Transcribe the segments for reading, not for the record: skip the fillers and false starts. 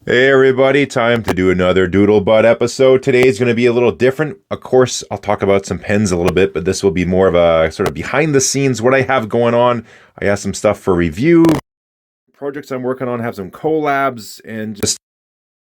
Hey everybody, time to do another Doodlebud episode. Today is going to be a little different. Of course, I'll talk about some pens a little bit, but this will be more of a sort of behind the scenes, what I have going on. I have some stuff for review, projects I'm working on, have some collabs, and just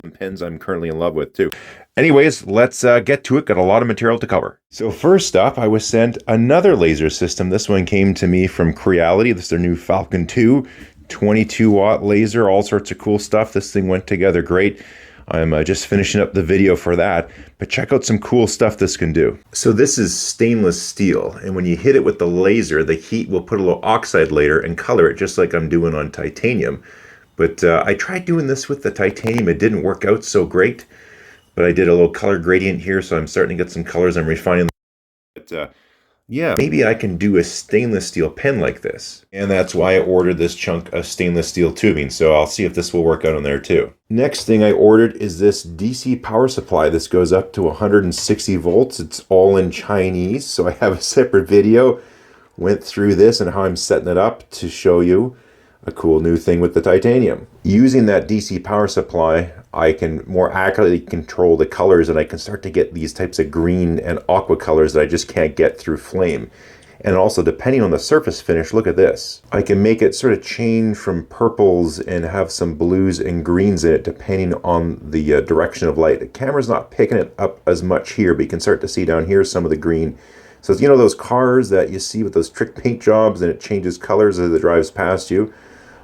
some pens I'm currently in love with too. Anyways, let's get to it. Got a lot of material to cover. So first up, I was sent another laser system. This one came to me from Creality. This is their new Falcon 2. 22 watt laser, all sorts of cool stuff. This thing went together great. I'm just finishing up the video for that, but check out some cool stuff this can do. So this is stainless steel, and when you hit it with the laser, the heat will put a little oxide layer and color it just like I'm doing on titanium. But I tried doing this with the titanium. It didn't work out so great, but I did a little color gradient here, so I'm starting to get some colors. I'm refining. But yeah, maybe I can do a stainless steel pen like this. And that's why I ordered this chunk of stainless steel tubing. So I'll see if this will work out on there too. Next thing I ordered is this DC power supply. This goes up to 160 volts. It's all in Chinese. So I have a separate video. Went through this and how I'm setting it up to show you a cool new thing with the titanium. Using that DC power supply, I can more accurately control the colors, and I can start to get these types of green and aqua colors that I just can't get through flame. And also, depending on the surface finish, look at this. I can make it sort of change from purples and have some blues and greens in it depending on the direction of light. The camera's not picking it up as much here, but you can start to see down here some of the green. So you know those cars that you see with those trick paint jobs and it changes colors as it drives past you?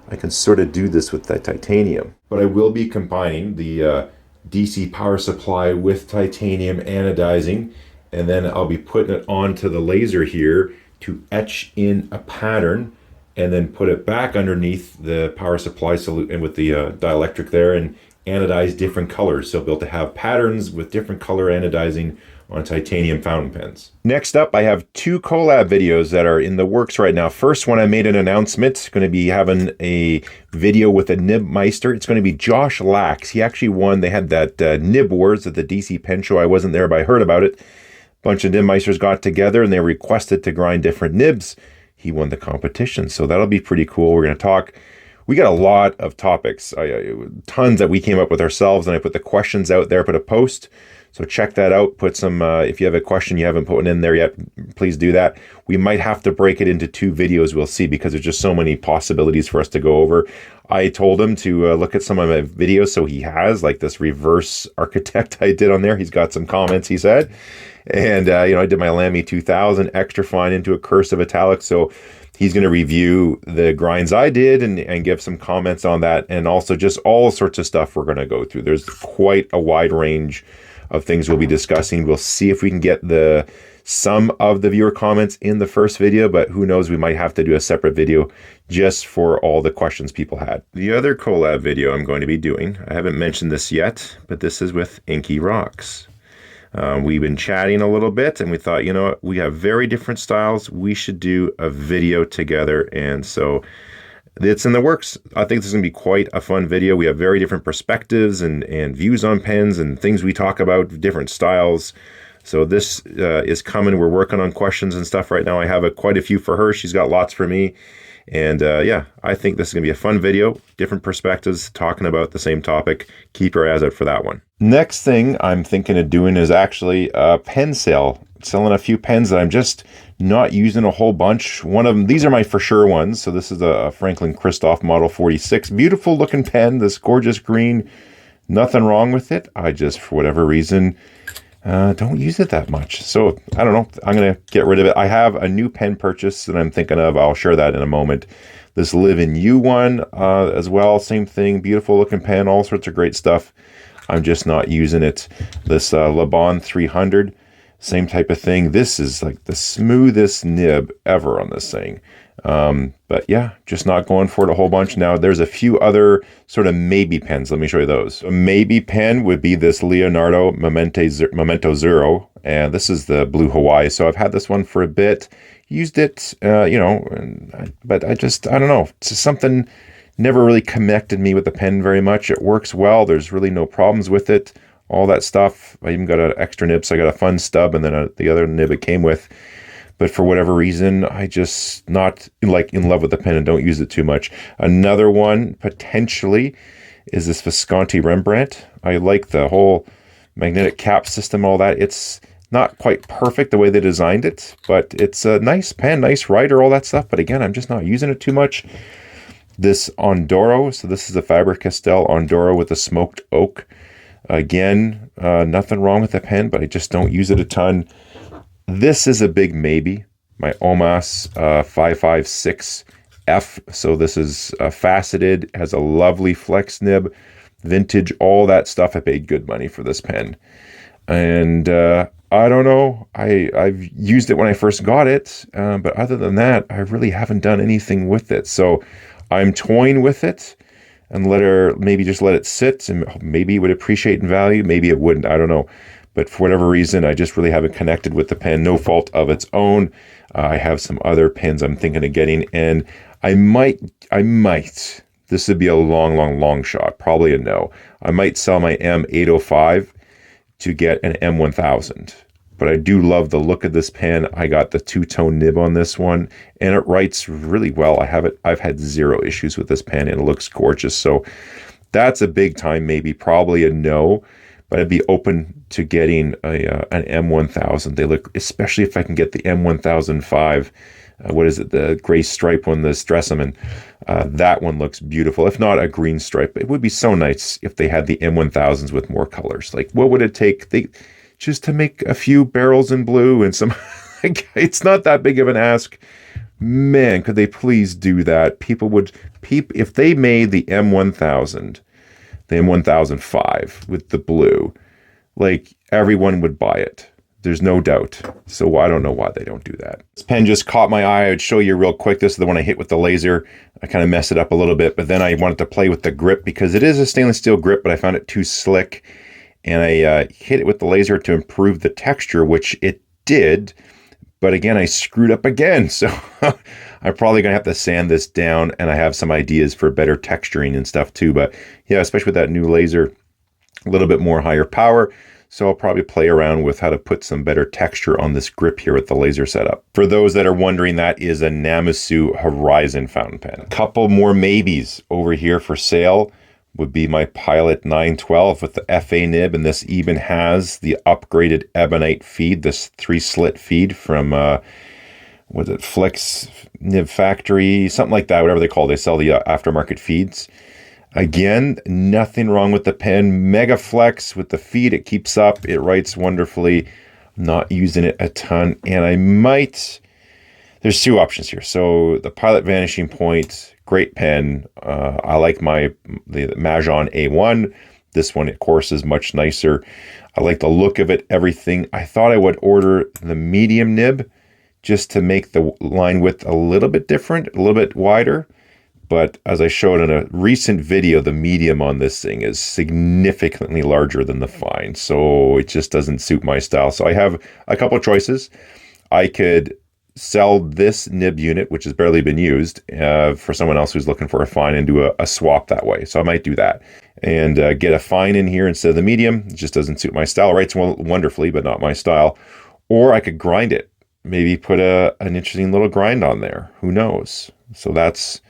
I can sort of do this with the titanium. But I will be combining the DC power supply with titanium anodizing, and then I'll be putting it onto the laser here to etch in a pattern and then put it back underneath the power supply and with the dielectric there and anodize different colors. So I'll be able to have patterns with different color anodizing on titanium fountain pens. Next up, I have two collab videos that are in the works right now. First one, I made an announcement. Going to be having a video with a nib meister. It's going to be Josh Lax. He actually won. They had that nib wars at the DC Pen Show. I wasn't there, but I heard about it. A bunch of nib meisters got together and they requested to grind different nibs. He won the competition, so that'll be pretty cool. We're going to talk. We got a lot of topics, tons that we came up with ourselves, and I put the questions out there, put a post. So check that out. Put some, if you have a question you haven't put one in there yet, please do that. We might have to break it into two videos, we'll see, because there's just so many possibilities for us to go over. I told him to look at some of my videos, so he has, like this reverse architect I did on there. He's got some comments, he said. And, I did my Lamy 2000 extra fine into a cursive italic, so he's going to review the grinds I did and give some comments on that, and also just all sorts of stuff we're going to go through. There's quite a wide range of things we'll be discussing. We'll see if we can get some of the viewer comments in the first video, but who knows, we might have to do a separate video just for all the questions people had. The other collab video I'm going to be doing, I haven't mentioned this yet, but this is with Inky Rocks. We've been chatting a little bit and we thought, you know what, we have very different styles. We should do a video together. And so it's in the works. I think this is going to be quite a fun video. We have very different perspectives and views on pens and things we talk about, different styles. So this is coming. We're working on questions and stuff right now. I have quite a few for her. She's got lots for me. And yeah, I think this is going to be a fun video. Different perspectives talking about the same topic. Keep your eyes out for that one. Next thing I'm thinking of doing is actually a pen sale. Selling a few pens that I'm just not using a whole bunch. One of them, these are my for sure ones. So this is a Franklin Christoph Model 46. Beautiful looking pen, this gorgeous green. Nothing wrong with it. I just, for whatever reason, don't use it that much. So I don't know. I'm going to get rid of it. I have a new pen purchase that I'm thinking of. I'll share that in a moment. This Live in You one as well. Same thing. Beautiful looking pen. All sorts of great stuff. I'm just not using it. This Le Bon 300. Same type of thing. This is like the smoothest nib ever on this thing. But yeah, just not going for it a whole bunch. Now, there's a few other sort of maybe pens. Let me show you those. A maybe pen would be this Leonardo Memento Zero. And this is the Blue Hawaii. So I've had this one for a bit. Used it, but I don't know. It's just something never really connected me with the pen very much. It works well. There's really no problems with it. All that stuff. I even got an extra nib, so I got a fun stub and then the other nib it came with. But for whatever reason, I just not in love with the pen and don't use it too much. Another one potentially is this Visconti Rembrandt. I like the whole magnetic cap system, all that. It's not quite perfect the way they designed it, but it's a nice pen, nice writer, all that stuff. But again, I'm just not using it too much. This Ondoro, so this is the Faber-Castell Ondoro with the smoked oak. Again, nothing wrong with the pen, but I just don't use it a ton. This is a big maybe. My Omas 556F. So this is faceted, has a lovely flex nib, vintage, all that stuff. I paid good money for this pen. And I don't know. I've used it when I first got it, but other than that, I really haven't done anything with it. So I'm toying with it and maybe just let it sit, and maybe it would appreciate in value. Maybe it wouldn't. I don't know. But for whatever reason, I just really haven't connected with the pen. No fault of its own. I have some other pens I'm thinking of getting, and I might, this would be a long shot, probably a no. I might sell my M805 to get an M1000. But I do love the look of this pen. I got the two-tone nib on this one, and it writes really well. I've had zero issues with this pen, and it looks gorgeous. So that's a big time, maybe, probably a no. But I'd be open to getting an M1000. They look, especially if I can get the M1005. What is it? The gray stripe one, the Stresemann. That one looks beautiful. If not a green stripe, it would be so nice if they had the M1000s with more colors. Like, what would it take? Just to make a few barrels in blue and some. It's not that big of an ask. Man, could they please do that? If they made the M1000. The M1005 with the blue, like, everyone would buy it. There's no doubt. So I don't know why they don't do that. This pen just caught my eye. I would show you real quick. This is the one I hit with the laser. I kind of messed it up a little bit, but then I wanted to play with the grip because it is a stainless steel grip, but I found it too slick. And I hit it with the laser to improve the texture, which it did. But again, I screwed up again. So I'm probably going to have to sand this down, and I have some ideas for better texturing and stuff too. But yeah, especially with that new laser, a little bit more higher power. So I'll probably play around with how to put some better texture on this grip here with the laser setup. For those that are wondering, that is a Namasu Horizon fountain pen. A couple more maybes over here for sale would be my Pilot 912 with the FA nib, and this even has the upgraded ebonite feed, this 3-slit feed from was it Flex Nib Factory, something like that, whatever they call it. They sell the aftermarket feeds. Again, nothing wrong with the pen. Mega flex with the feed, it keeps up, it writes wonderfully. I'm not using it a ton, and I might. There's two options here. So the Pilot Vanishing Point, great pen. I like the Majon A1. This one, of course, is much nicer. I like the look of it, everything. I thought I would order the medium nib just to make the line width a little bit different, a little bit wider. But as I showed in a recent video, the medium on this thing is significantly larger than the fine. So it just doesn't suit my style. So I have a couple choices. I could sell this nib unit, which has barely been used, for someone else who's looking for a fine, and do a swap that way. So I might do that and get a fine in here instead of the medium. It just doesn't suit my style. It writes wonderfully, but not my style. Or I could grind it, maybe put an interesting little grind on there. Who knows? So that's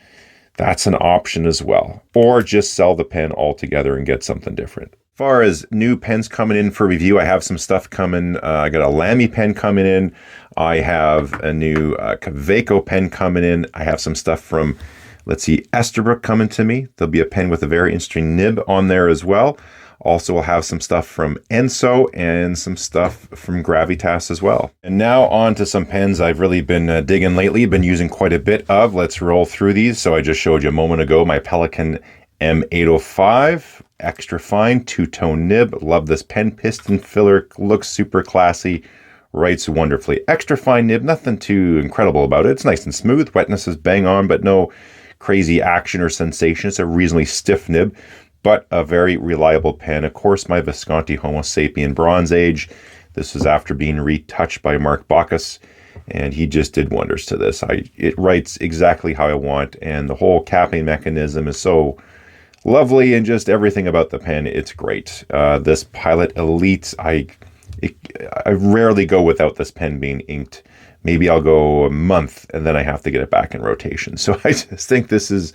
an option as well. Or just sell the pen altogether and get something different. As far as new pens coming in for review, I have some stuff coming. I got a Lamy pen coming in. I have a new Kaweco pen coming in. I have some stuff from, let's see, Esterbrook coming to me. There'll be a pen with a very interesting nib on there as well. Also, we'll have some stuff from Enso and some stuff from Gravitas as well. And now on to some pens I've really been digging lately, been using quite a bit of. Let's roll through these. So I just showed you a moment ago my Pelikan M805, extra fine, two-tone nib. Love this pen. Piston filler, looks super classy, writes wonderfully. Extra fine nib, nothing too incredible about it. It's nice and smooth. Wetness is bang on, but no crazy action or sensation. It's a reasonably stiff nib, but a very reliable pen. Of course, my Visconti Homo Sapien Bronze Age. This was after being retouched by Mark Bacchus, and he just did wonders to this. It writes exactly how I want, and the whole capping mechanism is so lovely, and just everything about the pen, it's great. This Pilot Elite, I rarely go without this pen being inked. Maybe I'll go a month, and then I have to get it back in rotation. So I just think this is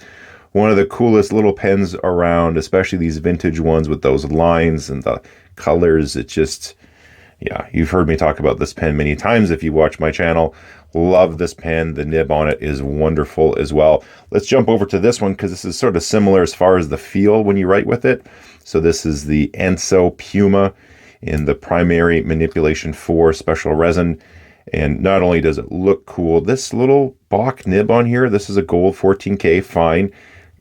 one of the coolest little pens around, especially these vintage ones with those lines and the colors. It just, yeah, you've heard me talk about this pen many times if you watch my channel. Love this pen. The nib on it is wonderful as well. Let's jump over to this one because this is sort of similar as far as the feel when you write with it. So this is the Enso Puma in the Primary Manipulation 4 special resin. And not only does it look cool, this little Bach nib on here, this is a gold 14K fine.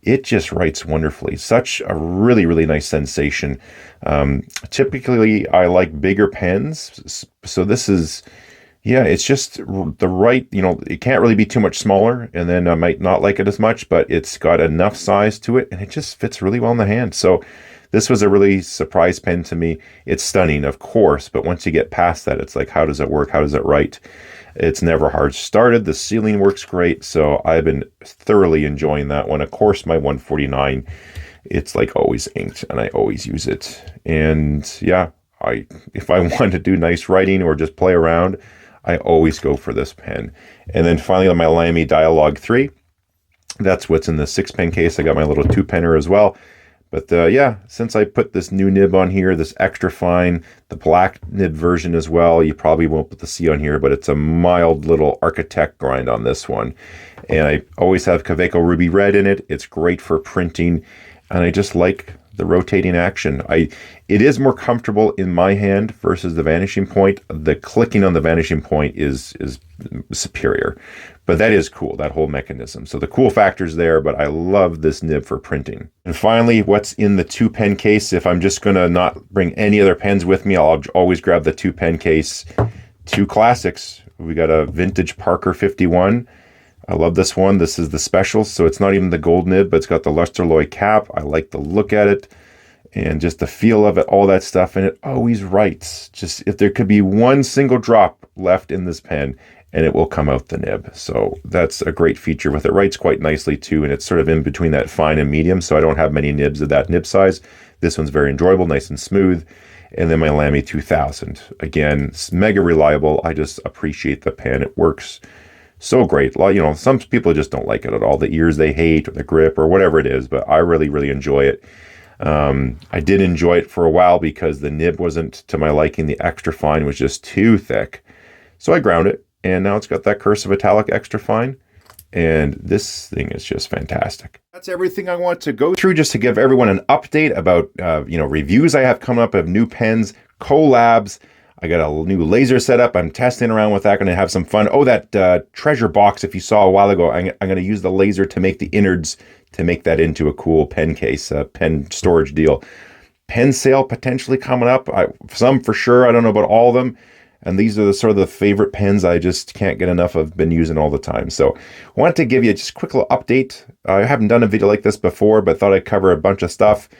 It just writes wonderfully. Such a really, really nice sensation. Typically, I like bigger pens. So this is, yeah, it's just the right, you know, it can't really be too much smaller. And then I might not like it as much, but it's got enough size to it. And it just fits really well in the hand. So this was a really surprise pen to me. It's stunning, of course. But once you get past that, it's like, how does it work? How does it write? It's never hard started. The sealing works great. So I've been thoroughly enjoying that one. Of course, my 149, it's like always inked and I always use it. And yeah, if I want to do nice writing or just play around, I always go for this pen. And then finally on my Lamy Dialogue 3, that's what's in the 6-pen case. I got my little 2-penner as well. But yeah, since I put this new nib on here, this extra fine, the black nib version as well, you probably won't put the C on here, but it's a mild little architect grind on this one. And I always have Kaweco Ruby Red in it. It's great for printing, and I just like the rotating action. It is more comfortable in my hand versus the Vanishing Point. The clicking on the Vanishing Point is superior, but that is cool, that whole mechanism. So the cool factor's there, but I love this nib for printing. And finally, what's in the 2-pen case? If I'm just gonna not bring any other pens with me, I'll always grab the 2-pen case. 2 classics. We got a vintage Parker 51. I love this one. This is the special, so it's not even the gold nib, but it's got the Lustraloy cap. I like the look at it and just the feel of it, all that stuff, and it always writes. Just if there could be one single drop left in this pen, and it will come out the nib. So that's a great feature with it. Writes quite nicely too, and it's sort of in between that fine and medium, so I don't have many nibs of that nib size. This one's very enjoyable, nice and smooth. And then my Lamy 2000. Again, it's mega reliable. I just appreciate the pen. It works so great. You know, some people just don't like it at all. The ears they hate, or the grip, or whatever it is, but I really, really enjoy it. I did enjoy it for a while because the nib wasn't to my liking. The extra fine was just too thick. So I ground it, and now it's got that Cursive Italic extra fine. And this thing is just fantastic. That's everything I want to go through, just to give everyone an update about reviews I have coming up of new pens, collabs. I got a new laser setup. I'm testing around with that. Going to have some fun. Oh, that treasure box, if you saw a while ago, I'm going to use the laser to make the innards to make that into a cool pen case, pen storage deal. Pen sale potentially coming up. Some for sure. I don't know about all of them. And these are the sort of the favorite pens I just can't get enough of, been using all the time. So I wanted to give you just a quick little update. I haven't done a video like this before, but thought I'd cover a bunch of stuff.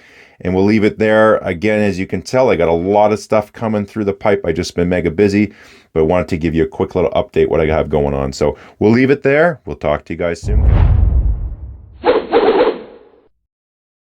And we'll leave it there. Again, as you can tell, I got a lot of stuff coming through the pipe. I just been mega busy, but wanted to give you a quick little update what I have going on. So we'll leave it there. We'll talk to you guys soon.